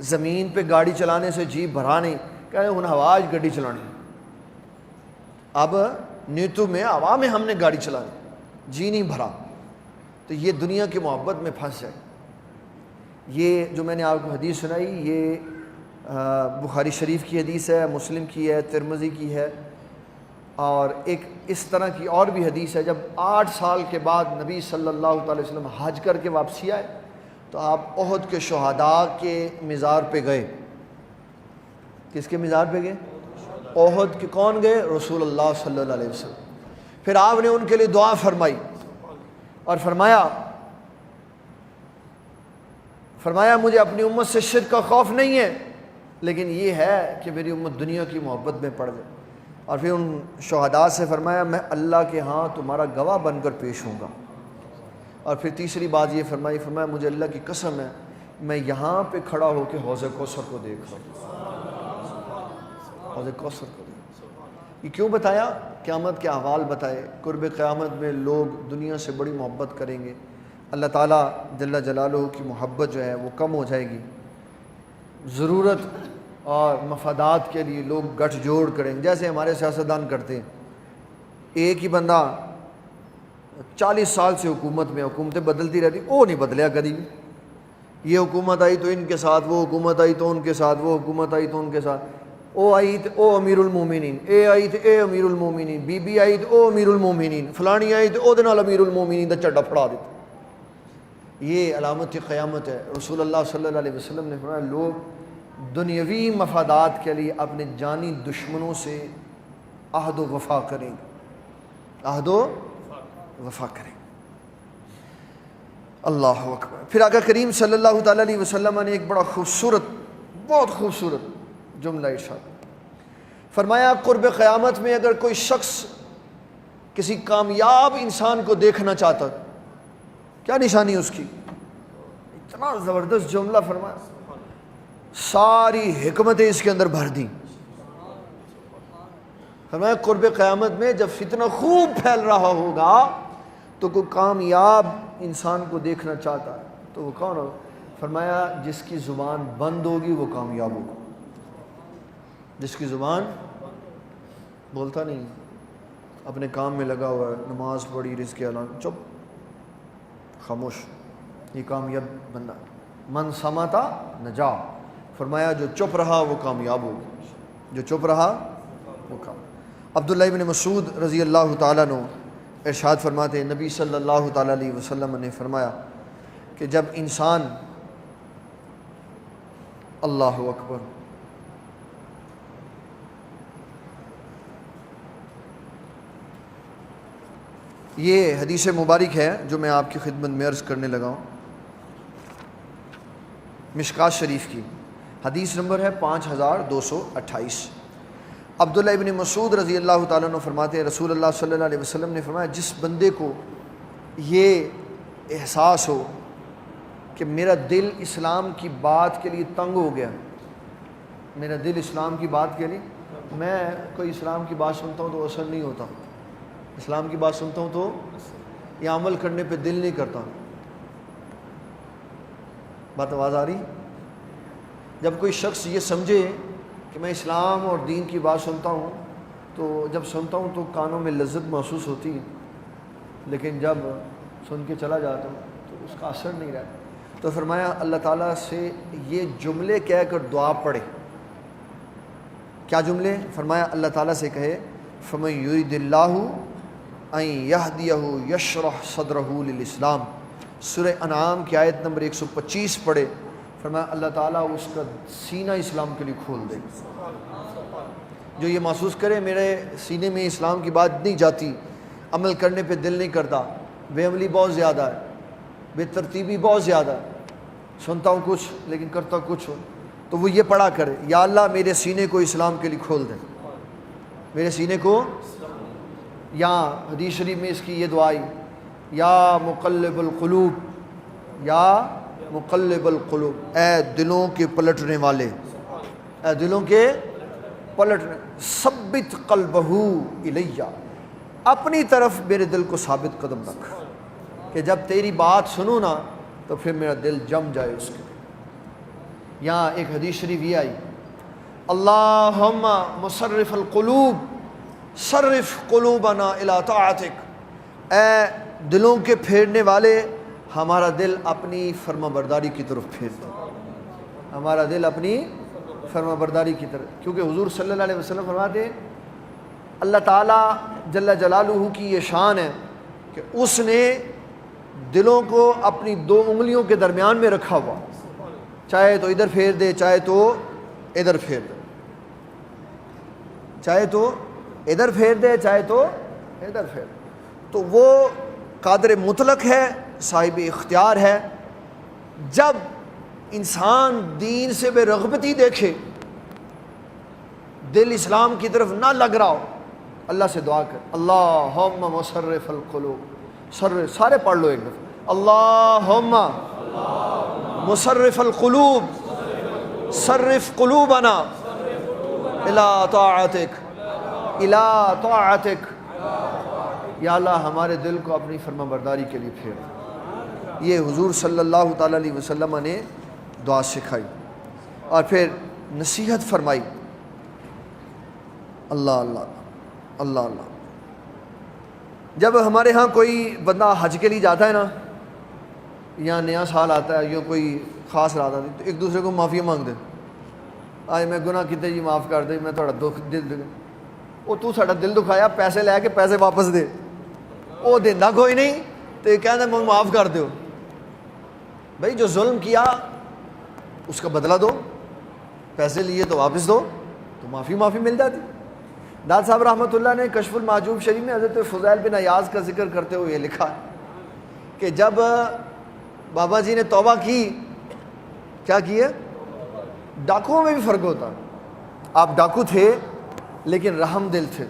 زمین پہ گاڑی چلانے سے جی بھرا نہیں، کہہ رہے ہن ہواج گاڑی چلانی، اب نیتو میں ہوا میں ہم نے گاڑی چلانی، جی نہیں بھرا، تو یہ دنیا کی محبت میں پھنس جائے۔ یہ جو میں نے آپ کو حدیث سنائی یہ بخاری شریف کی حدیث ہے، مسلم کی ہے، ترمذی کی ہے، اور ایک اس طرح کی اور بھی حدیث ہے۔ جب 8 سال کے بعد نبی صلی اللہ تعالی وسلم حج کر کے واپسی آئے تو آپ احد کے شہداء کے مزار پہ گئے۔ کس کے مزار پہ گئے؟ احد کے۔ کون گئے؟ رسول اللہ صلی اللہ علیہ وسلم۔ پھر آپ نے ان کے لیے دعا فرمائی اور فرمایا مجھے اپنی امت سے شرک کا خوف نہیں ہے، لیکن یہ ہے کہ میری امت دنیا کی محبت میں پڑ جائے۔ اور پھر ان شہداء سے فرمایا میں اللہ کے ہاں تمہارا گواہ بن کر پیش ہوں گا۔ اور پھر تیسری بات یہ فرمایا مجھے اللہ کی قسم ہے میں یہاں پہ کھڑا ہو کے حوض کوثر کو دیکھ رہا ہوں، حوض کوثر کو دیکھ رہا ہوں۔ یہ کیوں بتایا؟ قیامت کے احوال بتائے، قرب قیامت میں لوگ دنیا سے بڑی محبت کریں گے، اللہ تعالیٰ جل جلالہ کی محبت جو ہے وہ کم ہو جائے گی، ضرورت اور مفادات کے لیے لوگ گٹھ جوڑ کریں گے، جیسے ہمارے سیاستدان کرتے ہیں۔ ایک ہی بندہ 40 سال سے حکومت میں، حکومتیں بدلتی رہتی، وہ نہیں بدلیا کبھی بھی، یہ حکومت آئی تو ان کے ساتھ، وہ حکومت آئی تو ان کے ساتھ، وہ حکومت آئی تو ان کے ساتھ، او آئی تو او امیر المومنین، اے آئی تو اے امیر المومنین، بی بی آئی تو او امیر المومنین، فلانی آئی تو او دے نال امیر المومنین دا چڈا پھڑا دیتا۔ یہ علامت قیامت ہے۔ رسول اللہ صلی اللہ علیہ وسلم نے فرمایا لوگ دنیاوی مفادات کے لیے اپنے جانی دشمنوں سے عہد و وفا کریں گے، عہد و وفا کریں گے۔ اللہ اکبر۔ پھر آقا کریم صلی اللہ تعالیٰ علیہ وسلم نے ایک بڑا خوبصورت، بہت خوبصورت جملہ ارشاد فرمایا، قرب قیامت میں اگر کوئی شخص کسی کامیاب انسان کو دیکھنا چاہتا، کیا نشانی اس کی؟ اتنا زبردست جملہ فرمایا، ساری حکمتیں اس کے اندر بھر دیں۔ فرمایا قرب قیامت میں جب فتنہ خوب پھیل رہا ہوگا تو کوئی کامیاب انسان کو دیکھنا چاہتا ہے تو وہ کون ہوگا؟ فرمایا جس کی زبان بند ہوگی وہ کامیاب ہوگا، جس کی زبان بولتا نہیں، اپنے کام میں لگا ہوا ہے، نماز پڑھی، رزق کے اعلان، چپ، خاموش، یہ کامیاب بندہ۔ من سماتا نجا، فرمایا جو چپ رہا وہ کامیاب ہوگا، جو چپ رہا وہ کامیاب۔ عبداللہ ابن مسعود رضی اللہ تعالیٰ عنہ ارشاد فرماتے ہیں، نبی صلی اللہ تعالیٰ علیہ وسلم نے فرمایا کہ جب انسان، اللہ اکبر، یہ حدیث مبارک ہے جو میں آپ کی خدمت میں عرض کرنے لگا ہوں، مشکات شریف کی، حدیث نمبر ہے 5228۔ عبداللہ ابن مسعود رضی اللہ تعالیٰ عنہ فرماتے ہیں، رسول اللہ صلی اللہ علیہ وسلم نے فرمایا جس بندے کو یہ احساس ہو کہ میرا دل اسلام کی بات کے لیے تنگ ہو گیا، میرا دل اسلام کی بات کے لیے، میں کوئی اسلام کی بات سنتا ہوں تو اثر نہیں ہوتا، اسلام کی بات سنتا ہوں تو یہ عمل کرنے پہ دل نہیں کرتا، بات آواز آ رہی؟ جب کوئی شخص یہ سمجھے کہ میں اسلام اور دین کی بات سنتا ہوں تو جب سنتا ہوں تو کانوں میں لذت محسوس ہوتی ہے، لیکن جب سن کے چلا جاتا ہوں تو اس کا اثر نہیں رہتا، تو فرمایا اللہ تعالیٰ سے یہ جملے کہہ کر دعا پڑھے۔ کیا جملے؟ فرمایا اللہ تعالیٰ سے کہے، فَمَن يُرِدِ اللَّهُ أَن يَهْدِيَهُ يَشْرَحْ صَدْرَهُ لِلْإِسْلَامِ، سورہ انعام کی آیت نمبر 125 پڑھے، فرمایا اللہ تعالیٰ اس کا سینہ اسلام کے لیے کھول دے گا۔ جو یہ محسوس کرے میرے سینے میں اسلام کی بات نہیں جاتی، عمل کرنے پہ دل نہیں کرتا، بے عملی بہت زیادہ ہے، بے ترتیبی بہت زیادہ ہے، سنتا ہوں کچھ لیکن کرتا کچھ ہو، تو وہ یہ پڑھا کرے، یا اللہ میرے سینے کو اسلام کے لیے کھول دے، میرے سینے کو۔ یا حدیث شریف میں اس کی یہ دعائی، یا مقلب القلوب، یا مقلب القلوب، اے دلوں کے پلٹنے والے، اے دلوں کے پلٹنے، ثبت قلبہ الیہ، اپنی طرف میرے دل کو ثابت قدم رکھ کہ جب تیری بات سنوں نا تو پھر میرا دل جم جائے اس کے۔ یہاں ایک حدیث شریف یہ آئی، اللہم مصرف القلوب صرف قلوبنا الی طاعتک، اے دلوں کے پھیرنے والے ہمارا دل اپنی فرما برداری کی طرف پھیر دے، ہمارا دل اپنی فرما برداری کی طرف، کیونکہ حضور صلی اللہ علیہ وسلم فرماتے ہیں اللہ تعالیٰ جل جلالہ کی یہ شان ہے کہ اس نے دلوں کو اپنی دو انگلیوں کے درمیان میں رکھا ہوا، چاہے تو ادھر پھیر دے چاہے تو ادھر پھیر دے، چاہے تو ادھر پھیر دے چاہے تو ادھر پھیر دے، تو وہ قادر مطلق ہے، صاحب اختیار ہے۔ جب انسان دین سے بے رغبتی دیکھے، دل اسلام کی طرف نہ لگ رہا ہو، اللہ سے دعا کر، اللہم مصرف القلوب، سارے پڑھ لو ایک دفعہ، اللہم مصرف القلوب صرف قلوبنا الی طاعتک، الی طاعتک، یا اللہ ہمارے دل کو اپنی فرما برداری کے لیے پھیر۔ یہ حضور صلی اللہ تعالیٰ علیہ وسلم نے دعا سکھائی اور پھر نصیحت فرمائی، اللہ اللہ اللہ اللہ۔ جب ہمارے ہاں کوئی بندہ حج کے لیے جاتا ہے نا، یا نیا سال آتا ہے یا کوئی خاص رات آتی ہے تو ایک دوسرے کو معافی مانگ دے، آج میں گناہ کیتے جی معاف کر دے، میں تھوڑا دل دکھ، وہ تو ساڈا دل دکھایا، پیسے لے کے پیسے واپس دے، وہ دینا کوئی نہیں تو یہ کہنا مجھے معاف کر دو، بھائی جو ظلم کیا اس کا بدلہ دو، پیسے لیے تو واپس دو، تو معافی مل جاتی۔ داد صاحب رحمۃ اللہ نے کشف المعجوب شریف میں حضرت فضیل بن عیاض کا ذکر کرتے ہوئے یہ لکھا کہ جب بابا جی نے توبہ کی، کیا کی ہے؟ ڈاکوؤں میں بھی فرق ہوتا ہے، آپ ڈاکو تھے لیکن رحم دل تھے،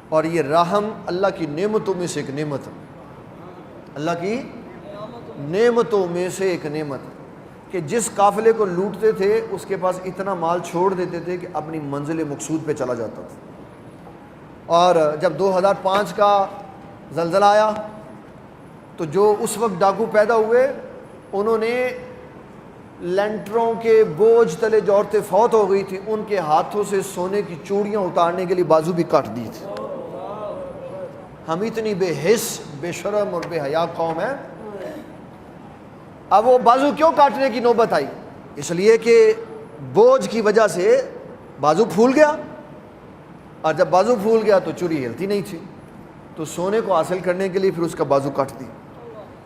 اور یہ رحم اللہ کی نعمتوں میں سے ایک نعمت ہے، اللہ کی نعمتوں میں سے ایک نعمت ہے کہ جس قافلے کو لوٹتے تھے اس کے پاس اتنا مال چھوڑ دیتے تھے کہ اپنی منزل مقصود پہ چلا جاتا تھا۔ اور جب 2005 کا زلزلہ آیا تو جو اس وقت ڈاکو پیدا ہوئے انہوں نے لینٹروں کے بوجھ تلے جو عورتیں فوت ہو گئی تھی ان کے ہاتھوں سے سونے کی چوڑیاں اتارنے کے لیے بازو بھی کاٹ دی تھی۔ ہم اتنی بے حس، بے شرم اور بے حیا قوم ہیں۔ اب وہ بازو کیوں کاٹنے کی نوبت آئی؟ اس لیے کہ بوجھ کی وجہ سے بازو پھول گیا، اور جب بازو پھول گیا تو چوری ہلتی نہیں تھی، تو سونے کو حاصل کرنے کے لیے پھر اس کا بازو کاٹ دی۔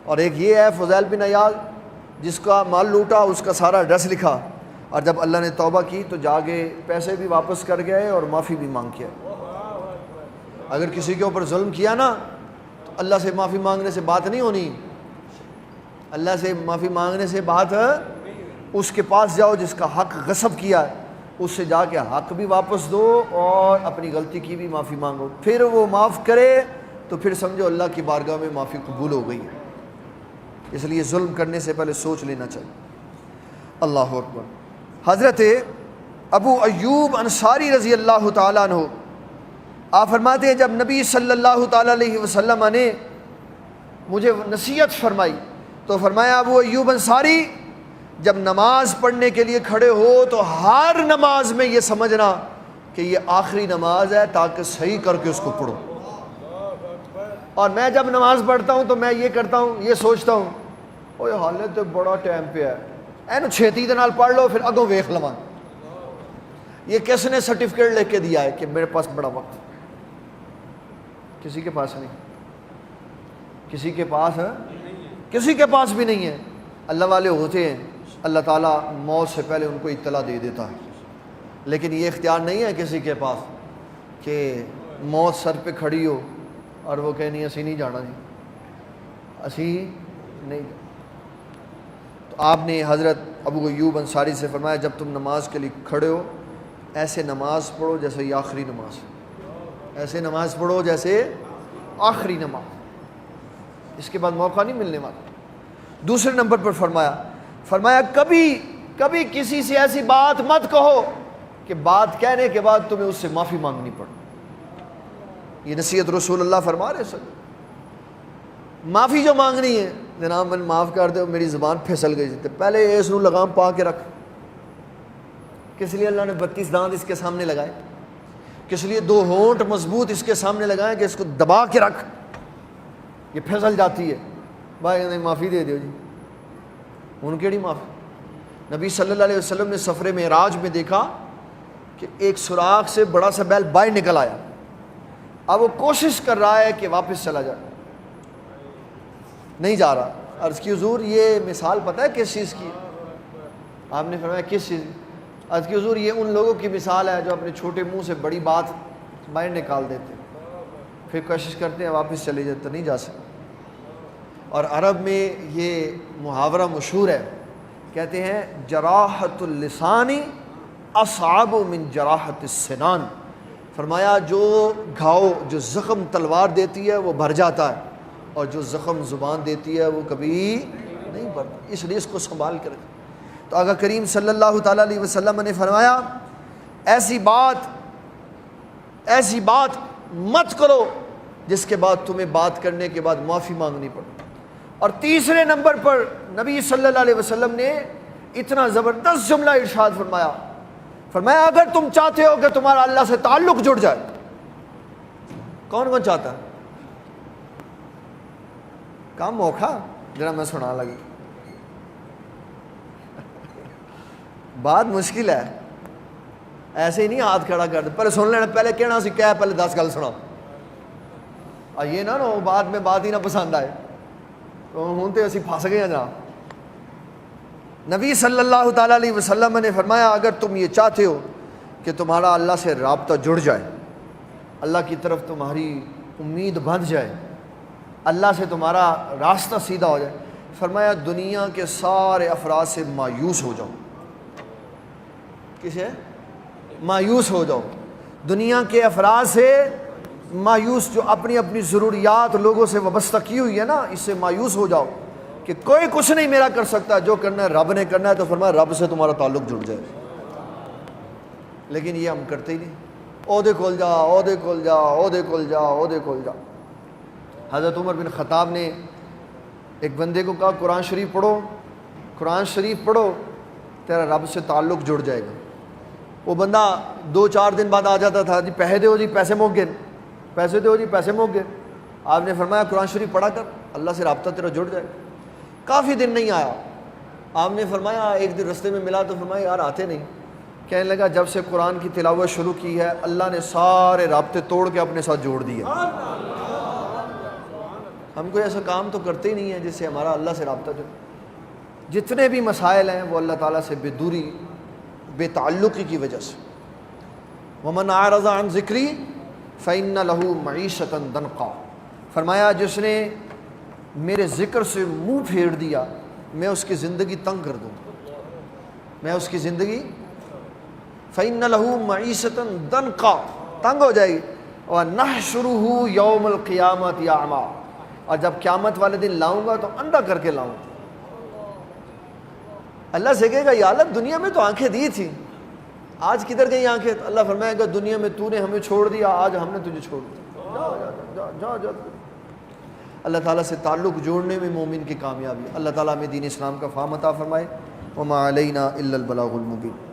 اور ایک یہ ہے فضیل بن عیاض جس کا مال لوٹا، اس کا سارا ایڈریس لکھا، اور جب اللہ نے توبہ کی تو جا کے پیسے بھی واپس کر گئے اور معافی بھی مانگ کے آئے۔ اگر کسی کے اوپر ظلم کیا نا تو اللہ سے معافی مانگنے سے بات نہیں ہونی، اللہ سے معافی مانگنے سے بات اس کے پاس جاؤ جس کا حق غصب کیا ہے، اس سے جا کے حق بھی واپس دو اور اپنی غلطی کی بھی معافی مانگو، پھر وہ معاف کرے تو پھر سمجھو اللہ کی بارگاہ میں معافی قبول ہو گئی ہے۔ اس لیے ظلم کرنے سے پہلے سوچ لینا چاہیے۔ اللہ اکبر۔ حضرت ابو ایوب انصاری رضی اللہ تعالیٰ عنہ آپ فرماتے ہیں جب نبی صلی اللہ تعالیٰ علیہ وسلم نے مجھے نصیحت فرمائی تو فرمایا ابو ایوب انصاری جب نماز پڑھنے کے لیے کھڑے ہو تو ہر نماز میں یہ سمجھنا کہ یہ آخری نماز ہے تاکہ صحیح کر کے اس کو پڑھو۔ اور میں جب نماز پڑھتا ہوں تو میں یہ کرتا ہوں، یہ سوچتا ہوں اوہ حالت تو بڑا ٹائم پہ ہے، اینو چھیتی دے نال پڑھ لو پھر اگوں ویکھ لواں۔ یہ کس نے سرٹیفکیٹ لے کے دیا ہے کہ میرے پاس بڑا وقت؟ کسی کے پاس نہیں، کسی کے پاس ہے، کسی کے پاس بھی نہیں ہے۔ اللہ والے ہوتے ہیں اللہ تعالیٰ موت سے پہلے ان کو اطلاع دے دیتا ہے، لیکن یہ اختیار نہیں ہے کسی کے پاس کہ موت سر پہ کھڑی ہو اور وہ کہے نہیں اسی نہیں جانا جی، اسی نہیں جانا۔ تو آپ نے حضرت ابو ایوب انصاری سے فرمایا جب تم نماز کے لیے کھڑے ہو ایسے نماز پڑھو جیسے یہ آخری نماز، ایسے نماز پڑھو جیسے آخری نماز، اس کے بعد موقع نہیں ملنے والا۔ دوسرے نمبر پر فرمایا کبھی کسی سے ایسی بات مت کہو کہ بات کہنے کے بعد تمہیں اس سے معافی مانگنی پڑے۔ یہ نصیحت رسول اللہ فرما رہے سر۔ معافی جو مانگنی ہے جناب من معاف کر دو میری زبان پھسل گئی تھی، پہلے اس نو لگام پا کے رکھ۔ کس لیے اللہ نے 32 دانت اس کے سامنے لگائے؟ کس لیے 2 ہونٹ مضبوط اس کے سامنے لگائے کہ اس کو دبا کے رکھ، یہ پھسل جاتی ہے۔ بھائی نے معافی دے دیو جی، ان کیڑی معافی؟ نبی صلی اللہ علیہ وسلم نے سفر معراج میں دیکھا کہ ایک سوراخ سے بڑا سا بیل باہر نکل آیا، اب وہ کوشش کر رہا ہے کہ واپس چلا جائے، نہیں جا رہا۔ عرض کی حضور یہ مثال پتہ ہے کس چیز کی؟ آپ نے فرمایا کس چیز؟ عرض کی حضور یہ ان لوگوں کی مثال ہے جو اپنے چھوٹے منہ سے بڑی بات باہر نکال دیتے، پھر کوشش کرتے ہیں واپس چلے جاتے، نہیں جا سکتے۔ اور عرب میں یہ محاورہ مشہور ہے، کہتے ہیں جراحت اللسان اصعب من جراحت السنان۔ فرمایا جو گھاؤ، جو زخم تلوار دیتی ہے وہ بھر جاتا ہے، اور جو زخم زبان دیتی ہے وہ کبھی نہیں بھرتا، اس لیے اس کو سنبھال کر رکھیں۔ تو آقا کریم صلی اللہ تعالیٰ علیہ وسلم نے فرمایا ایسی بات مت کرو جس کے بعد تمہیں بات کرنے کے بعد معافی مانگنی پڑے۔ اور تیسرے نمبر پر نبی صلی اللہ علیہ وسلم نے اتنا زبردست جملہ ارشاد فرمایا اگر تم چاہتے ہو کہ تمہارا اللہ سے تعلق جڑ جائے، کون چاہتا ہے؟ کام موقع ذرا میں سنا لگی، بات مشکل ہے، ایسے ہی نہیں ہاتھ کھڑا کر دے، پہلے سن لینا، پہلے کہنا سی کیا ہے، پہلے 10 گل سنا، اور یہ نہ ہو بعد میں بات ہی نہ پسند آئے تو ہوں تو اسی پھنس گئے ہیں جناب۔ نبی صلی اللہ تعالیٰ علیہ وسلم نے فرمایا اگر تم یہ چاہتے ہو کہ تمہارا اللہ سے رابطہ جڑ جائے، اللہ کی طرف تمہاری امید بندھ جائے، اللہ سے تمہارا راستہ سیدھا ہو جائے، فرمایا دنیا کے سارے افراد سے مایوس ہو جاؤ۔ کسے؟ مایوس ہو جاؤ۔ دنیا کے افراد سے مایوس، جو اپنی اپنی ضروریات لوگوں سے وابستہ کی ہوئی ہے نا، اس سے مایوس ہو جاؤ کہ کوئی کچھ نہیں میرا کر سکتا، جو کرنا ہے رب نے کرنا ہے، تو فرمایا رب سے تمہارا تعلق جڑ جائے۔ لیکن یہ ہم کرتے ہی نہیں، عہدے کھول جا، عہدے کھول جا، عہدے کھول جا، عہدے کھول جا۔ حضرت عمر بن خطاب نے ایک بندے کو کہا قرآن شریف پڑھو، قرآن شریف پڑھو، تیرا رب سے تعلق جڑ جائے گا۔ وہ بندہ 2-4 دن بعد آ جاتا تھا، جی پیسے دو جی، پیسے موک گئے، پیسے دو جی، پیسے موک گئے۔ آپ نے فرمایا قرآن شریف پڑھا کر، اللہ سے رابطہ تیرا جڑ جائے۔ کافی دن نہیں آیا، آپ نے فرمایا ایک دن رستے میں ملا تو فرمایا یار آتے نہیں۔ کہنے لگا جب سے قرآن کی تلاوت شروع کی ہے اللہ نے سارے رابطے توڑ کے اپنے ساتھ جوڑ دیا۔ ہم کوئی ایسا کام تو کرتے ہی نہیں ہے جس سے ہمارا اللہ سے رابطہ جڑے۔ جتنے بھی مسائل ہیں وہ اللہ تعالیٰ سے بے دوری، بے تعلقی کی وجہ سے۔ وَمَنْ أَعْرَضَ عَنْ ذِكْرِي فَإِنَّ لَهُ مَعِيشَةً ضَنْكًا، فرمایا جس نے میرے ذکر سے منہ پھیر دیا میں اس کی زندگی تنگ کر دوں، میں اس کی زندگی فَإِنَّ لَهُ مَعِيشَةً ضَنْكًا، تنگ ہو جائے گی۔ وَنَحْشُرُهُ يَوْمَ الْقِيَامَةِ أَعْمَىٰ، اور جب قیامت والے دن لاؤں گا تو اندھا کر کے لاؤں گا۔ اللہ سے کہے گا یا اللہ دنیا میں تو آنکھیں دی تھی، آج کدھر گئی آنکھیں؟ اللہ فرمائے گا دنیا میں تو نے ہمیں چھوڑ دیا، آج ہم نے تجھے چھوڑ دیا، جا جا جا۔ اللہ تعالیٰ سے تعلق جوڑنے میں مومن کی کامیابی۔ اللہ تعالیٰ ہمیں دین اسلام کا فہم عطا فرمائے۔ وما علینا الا البلاغ المبین۔